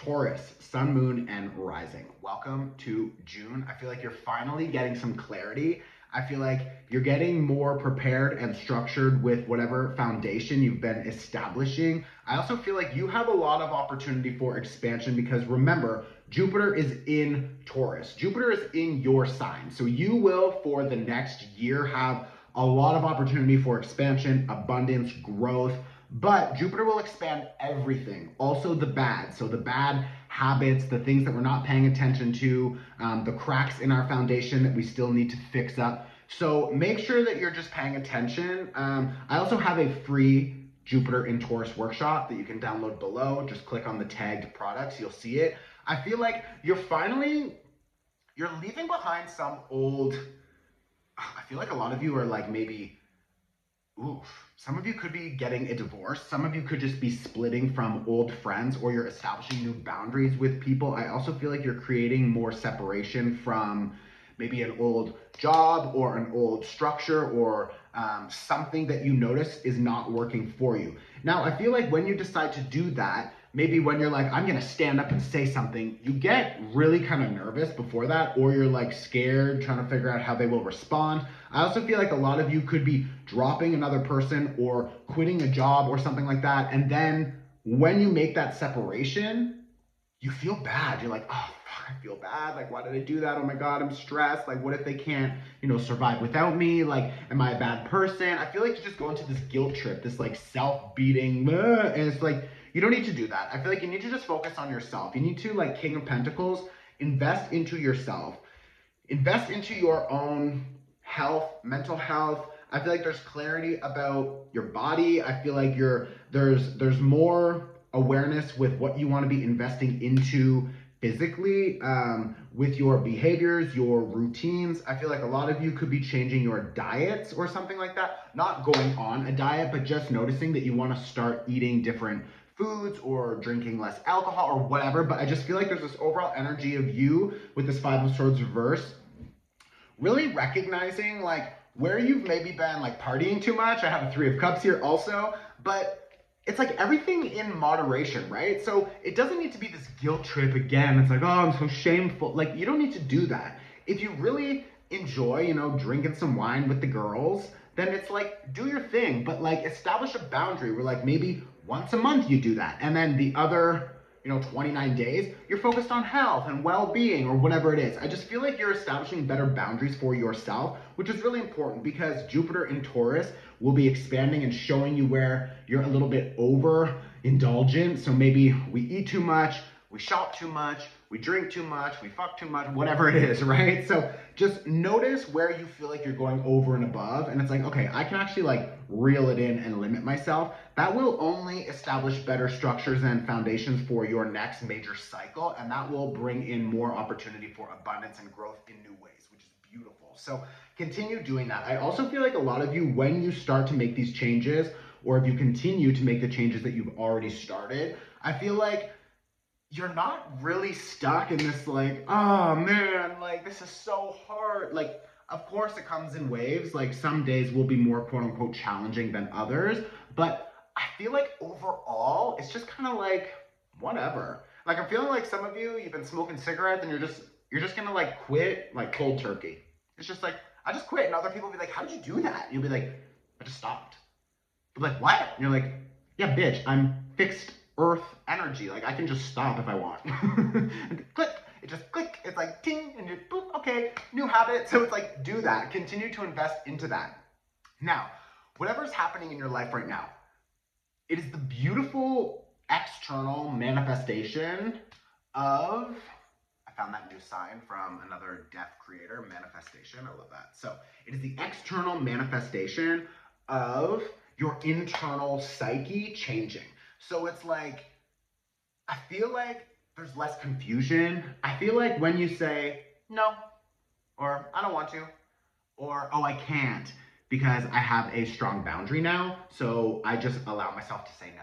Taurus, sun, moon, and rising. Welcome to June. I feel like you're finally getting some clarity. I feel like you're getting more prepared and structured with whatever foundation you've been establishing. I also feel like you have a lot of opportunity for expansion because remember, Jupiter is in Taurus. Jupiter is in your sign. So you will, for the next year, have a lot of opportunity for expansion, abundance, growth. But Jupiter will expand everything, also the bad. So the bad habits, the things that we're not paying attention to, the cracks in our foundation that we still need to fix up. So make sure that you're just paying attention. I also have a free Jupiter in Taurus workshop that you can download below. Just click on the tagged products, you'll see it. I feel like you're leaving behind some old, I feel like a lot of you are like maybe, oof. Some of you could be getting a divorce. Some of you could just be splitting from old friends, or you're establishing new boundaries with people. I also feel like you're creating more separation from maybe an old job or an old structure or something that you notice is not working for you. Now, I feel like when you decide to do that, maybe when you're like, I'm gonna stand up and say something, you get really kind of nervous before that, or you're like scared, trying to figure out how they will respond. I also feel like a lot of you could be dropping another person or quitting a job or something like that. And then when you make that separation, you feel bad. You're like, oh, fuck, I feel bad. Like, why did I do that? Oh my God, I'm stressed. Like, what if they can't, survive without me? Like, am I a bad person? I feel like you just go into this guilt trip, this like self-beating, and it's like, you don't need to do that. I feel like you need to just focus on yourself. You need to, like King of Pentacles, invest into yourself. Invest into your own health, mental health. I feel like there's clarity about your body. I feel like there's more awareness with what you want to be investing into physically, with your behaviors, your routines. I feel like a lot of you could be changing your diets or something like that. Not going on a diet, but just noticing that you want to start eating different foods or drinking less alcohol or whatever. But I just feel like there's this overall energy of you with this Five of Swords reverse, really recognizing like where you've maybe been like partying too much. I have a Three of Cups here also, but it's like everything in moderation, right? So it doesn't need to be this guilt trip again. It's like, oh, I'm so shameful. Like, you don't need to do that. If you really enjoy, drinking some wine with the girls, then it's like, do your thing, but like establish a boundary where like maybe once a month you do that. And then the other 29 days, you're focused on health and well-being or whatever it is. I just feel like you're establishing better boundaries for yourself, which is really important because Jupiter in Taurus will be expanding and showing you where you're a little bit over indulgent. So maybe we eat too much, we shop too much, we drink too much, we fuck too much, whatever it is, right? So just notice where you feel like you're going over and above. And it's like, okay, I can actually like reel it in and limit myself. That will only establish better structures and foundations for your next major cycle. And that will bring in more opportunity for abundance and growth in new ways, which is beautiful. So continue doing that. I also feel like a lot of you, when you start to make these changes, or if you continue to make the changes that you've already started, I feel like you're not really stuck in this like, oh man, like this is so hard. Like, of course it comes in waves. Like some days will be more quote unquote challenging than others, but I feel like overall it's just kind of like whatever. Like I'm feeling like some of you, you've been smoking cigarettes and you're just gonna like quit like cold turkey. It's just like, I just quit. And other people will be like, how did you do that? And you'll be like, I just stopped. But like, what? And you're like, yeah, bitch, I'm fixed earth energy. Like I can just stop if I want. And click, it just click. It's like ting, and you boop. Okay, new habit. So it's like do that. Continue to invest into that. Now, whatever's happening in your life right now, it is the beautiful external manifestation of. I found that new sign from another deaf creator, manifestation. I love that. So it is the external manifestation of your internal psyche changing. So it's like, I feel like there's less confusion. I feel like when you say no, or I don't want to, or oh, I can't because I have a strong boundary now, so I just allow myself to say no.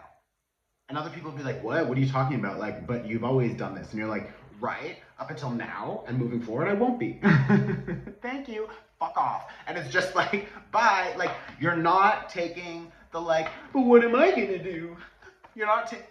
And other people will be like, what? What are you talking about? Like, but you've always done this. And you're like, right, up until now and moving forward, I won't be. Thank you. Fuck off. And it's just like, bye. Like, you're not taking the like, but what am I gonna do?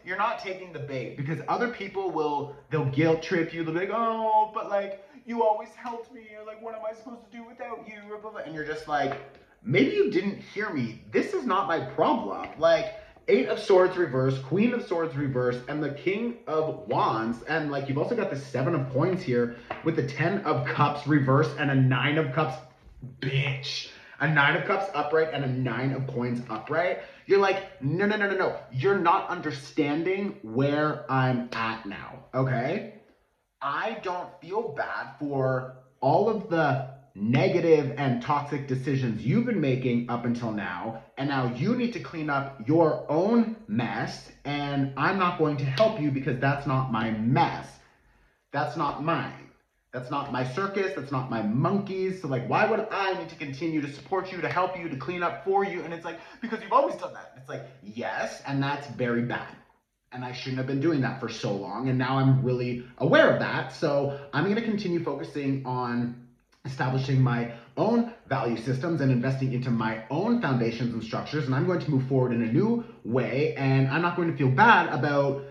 you're not taking the bait, because other people they'll guilt trip you. They'll be like, oh, but like you always helped me, or like what am I supposed to do without you, or blah, blah. And you're just like, maybe you didn't hear me. This is not my problem. Like, Eight of Swords reverse, Queen of Swords reverse, and the King of Wands. And like, you've also got the Seven of Coins here with the Ten of Cups reverse and a Nine of Cups. Bitch. A Nine of Cups upright and a Nine of Coins upright. You're like, no. You're not understanding where I'm at now, okay? I don't feel bad for all of the negative and toxic decisions you've been making up until now, and now you need to clean up your own mess, and I'm not going to help you because that's not my mess. That's not mine. That's not my circus. That's not my monkeys. So like, why would I need to continue to support you, to help you, to clean up for you? And it's like, because you've always done that. It's like, yes, and that's very bad. And I shouldn't have been doing that for so long. And now I'm really aware of that. So I'm going to continue focusing on establishing my own value systems and investing into my own foundations and structures. And I'm going to move forward in a new way. And I'm not going to feel bad about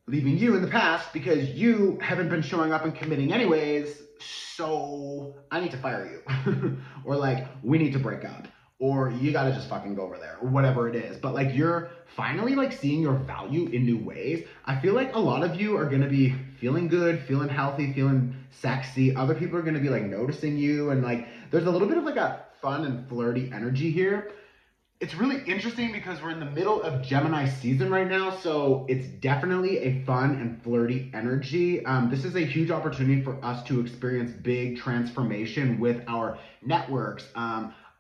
leaving you in the past because you haven't been showing up and committing anyways. So I need to fire you. Or like, we need to break up. Or you gotta just fucking go over there, or whatever it is. But like, you're finally like seeing your value in new ways. I feel like a lot of you are gonna be feeling good, feeling healthy, feeling sexy. Other people are gonna be like noticing you, and like, there's a little bit of like a fun and flirty energy here. It's really interesting because we're in the middle of Gemini season right now, so it's definitely a fun and flirty energy. This is a huge opportunity for us to experience big transformation with our networks,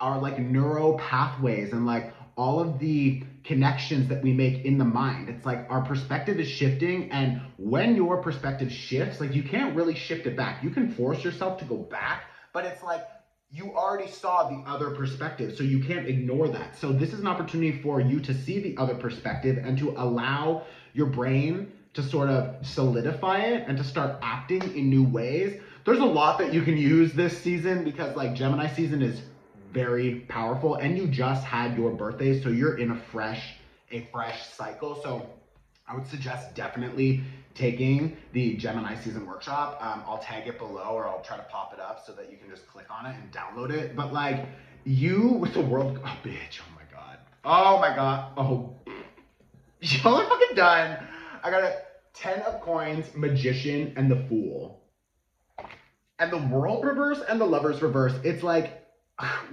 our like neuro pathways, and like all of the connections that we make in the mind. It's like our perspective is shifting, and when your perspective shifts, like you can't really shift it back. You can force yourself to go back, but it's like you already saw the other perspective, so you can't ignore that. So this is an opportunity for you to see the other perspective and to allow your brain to sort of solidify it and to start acting in new ways. There's a lot that you can use this season because like Gemini season is very powerful, and you just had your birthday, so you're in a fresh cycle. So I would suggest definitely taking the Gemini season workshop. I'll tag it below, or I'll try to pop it up so that you can just click on it and download it. But like, you with the world, oh bitch, oh my god, oh, y'all are fucking done. I got a 10 of Coins, Magician, and the Fool. And the World reverse and the Lovers reverse. It's like,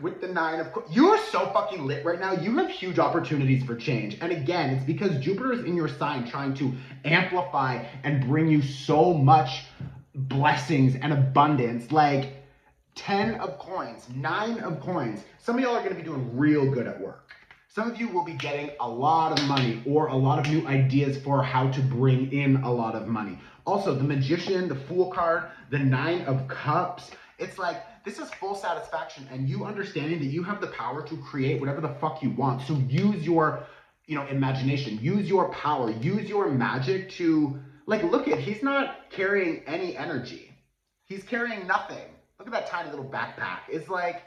with the 9 of Coins, you are so fucking lit right now. You have huge opportunities for change. And again, it's because Jupiter is in your sign trying to amplify and bring you so much blessings and abundance. Like 10 of Coins, 9 of Coins. Some of y'all are going to be doing real good at work. Some of you will be getting a lot of money or a lot of new ideas for how to bring in a lot of money. Also, the Magician, the Fool card, the 9 of Cups. It's like, this is full satisfaction, and you understanding that you have the power to create whatever the fuck you want. So use your, imagination, use your power, use your magic to, like, look at, he's not carrying any energy. He's carrying nothing. Look at that tiny little backpack. It's like,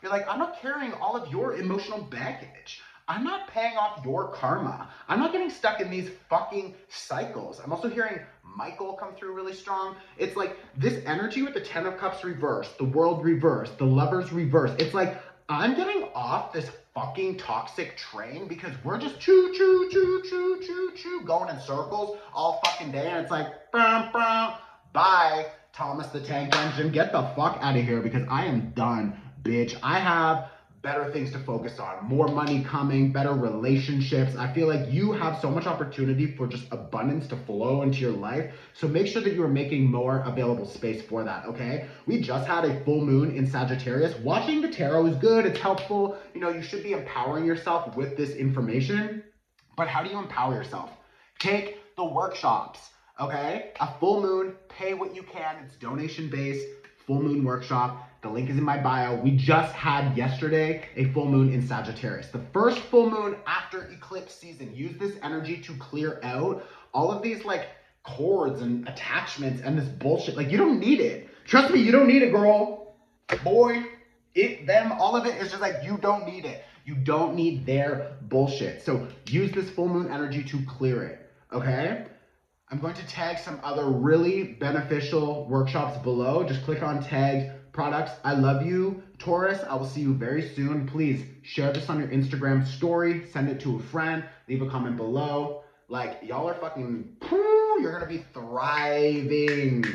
you're like, I'm not carrying all of your emotional baggage. I'm not paying off your karma. I'm not getting stuck in these fucking cycles. I'm also hearing Michael come through really strong. It's like this energy with the 10 of Cups reverse, the World reverse, the Lovers reverse. It's like, I'm getting off this fucking toxic train because we're just choo, going in circles all fucking day. And it's like, bye, Thomas the Tank Engine. Get the fuck out of here because I am done, bitch. I have better things to focus on, more money coming, better relationships. I feel like you have so much opportunity for just abundance to flow into your life. So make sure that you are making more available space for that, okay? We just had a full moon in Sagittarius. Watching the tarot is good, it's helpful. You should be empowering yourself with this information. But how do you empower yourself? Take the workshops, okay? A full moon, pay what you can. It's donation based, full moon workshop. The link is in my bio. We just had yesterday a full moon in Sagittarius. The first full moon after eclipse season. Use this energy to clear out all of these like cords and attachments and this bullshit. Like, you don't need it. Trust me, you don't need it, girl. Boy, all of it is just like, you don't need it. You don't need their bullshit. So use this full moon energy to clear it. okay? I'm going to tag some other really beneficial workshops below. Just click on tag products. I love you, Taurus. I will see you very soon. Please share this on your Instagram story. Send it to a friend. Leave a comment below. Like, y'all are fucking, you're gonna be thriving.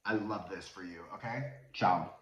I love this for you, okay? Ciao.